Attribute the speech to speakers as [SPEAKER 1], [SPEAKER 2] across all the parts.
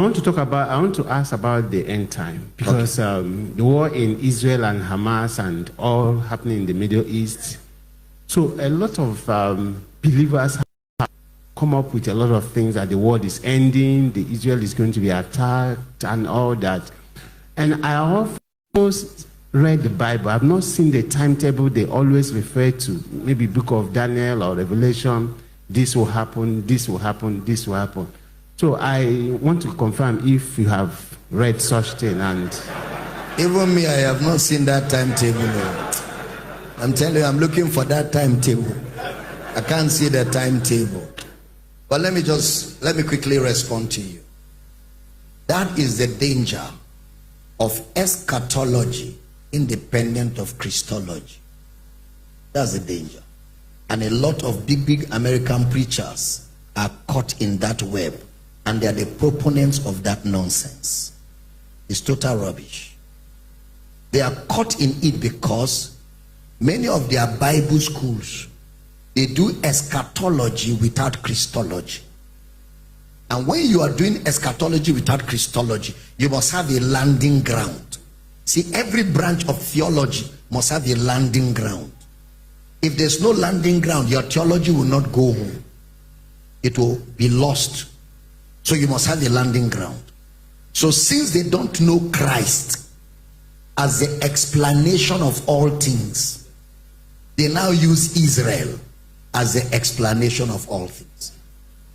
[SPEAKER 1] I want to ask about the end time, because the war in Israel and Hamas and all happening in the Middle East. So a lot of believers have come up with a lot of things, that the world is ending, the Israel is going to be attacked and all that. And I almost read the Bible. I've not seen the timetable they always refer to, maybe Book of Daniel or Revelation. This will happen, this will happen, this will happen. So I want to confirm if you have read such thing. And
[SPEAKER 2] even me, I have not seen that timetable. No. I'm telling you, I'm looking for that timetable. I can't see the timetable. But let me quickly respond to you. That is the danger of eschatology independent of Christology. That's the danger. And a lot of big American preachers are caught in that web, and they are the proponents of that nonsense. It's total rubbish. They are caught in it because many of their Bible schools, they do eschatology without Christology. And when you are doing eschatology without Christology, you must have a landing ground. See, every branch of theology must have a landing ground. If there's no landing ground, your theology will not go home. It will be lost. So you must have a landing ground. So since they don't know Christ as the explanation of all things, they now use Israel as the explanation of all things,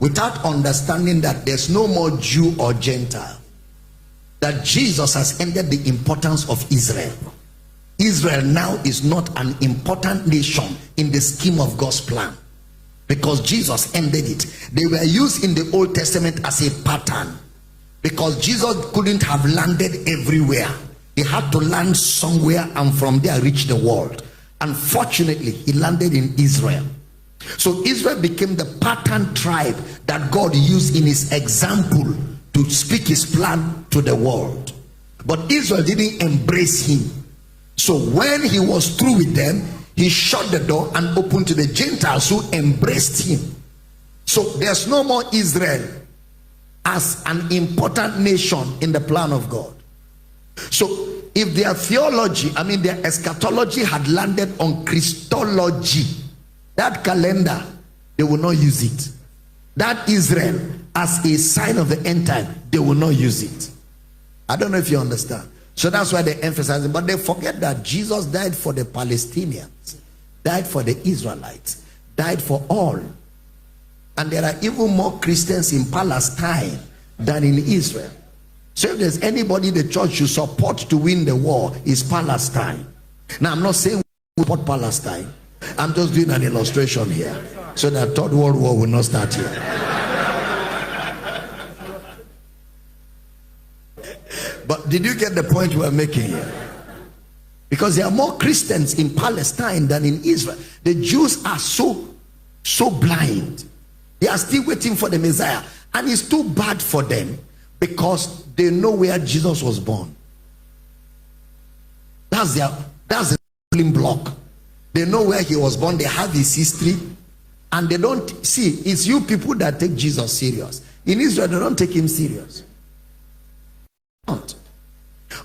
[SPEAKER 2] without understanding that there's no more Jew or Gentile, that Jesus has ended the importance of Israel. Israel now is not an important nation in the scheme of God's plan, because Jesus ended it. They were used in the Old Testament as a pattern, because Jesus couldn't have landed everywhere. He had to land somewhere and from there reach the world. Unfortunately, he landed in Israel. So Israel became the pattern tribe that God used in his example to speak his plan to the world. But Israel didn't embrace him. So when he was through with them, he shut the door and opened to the Gentiles who embraced him. So there's no more Israel as an important nation in the plan of God. So if their theology, their eschatology had landed on Christology, that calendar, they will not use it. That Israel as a sign of the end time, they will not use it. I don't know if you understand. So that's why they emphasize it. But they forget that Jesus died for the Palestinians, died for the Israelites, died for all. And there are even more Christians in Palestine than in Israel. So if there's anybody the church should support to win the war, is Palestine. Now I'm not saying we support Palestine. I'm just doing an illustration here, so that Third World War will not start here. But did you get the point we're making here? Because there are more Christians in Palestine than in Israel. The Jews are so blind. They are still waiting for the Messiah. And it's too bad for them, because they know where Jesus was born. That's the building block. They know where he was born. They have his history. And they don't see. It's you people that take Jesus serious. In Israel, they don't take him serious.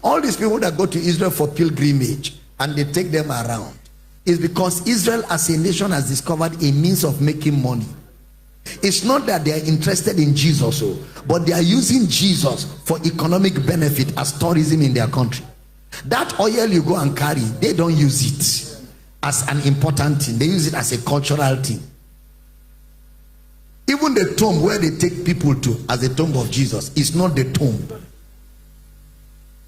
[SPEAKER 2] All these people that go to Israel for pilgrimage and they take them around is because Israel as a nation has discovered a means of making money. It's not that they are interested in Jesus, but they are using Jesus for economic benefit as tourism in their country. That oil you go and carry, they don't use it as an important thing. They use it as a cultural thing. Even the tomb where they take people to as the tomb of Jesus is not the tomb.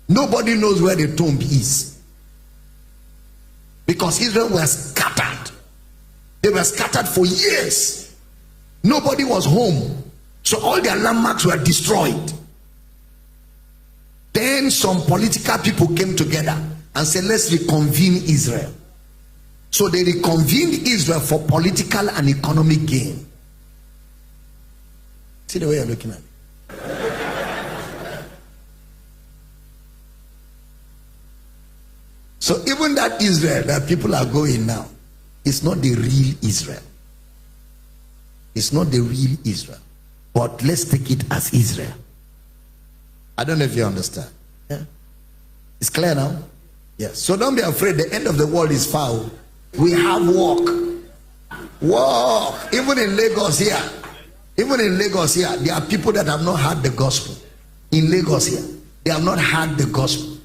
[SPEAKER 2] Nobody knows where the tomb is, because Israel was scattered. They were scattered for years. Nobody was home, so all their landmarks were destroyed. Then some political people came together and said, let's reconvene Israel. So they reconvened Israel for political and economic gain. See the way you're looking at it? So even that Israel that people are going now, it's not the real Israel. It's not the real Israel. But let's take it as Israel. I don't know if you understand. Yeah. It's clear now? Yes. So don't be afraid. The end of the world is far. We have work. Work. Even in Lagos here. Even in Lagos here, there are people that have not heard the gospel. In Lagos here, they have not heard the gospel.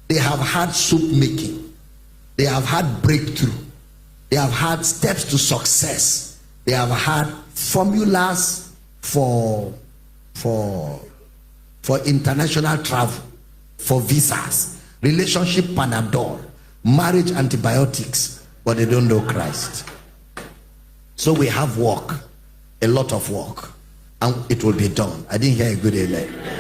[SPEAKER 2] They have had soup making. They have had breakthrough. They have had steps to success. They have had formulas for international travel, for visas, relationship Panadol, marriage antibiotics, but they don't know Christ. So we have work, a lot of work, and it will be done. I didn't hear a good amen.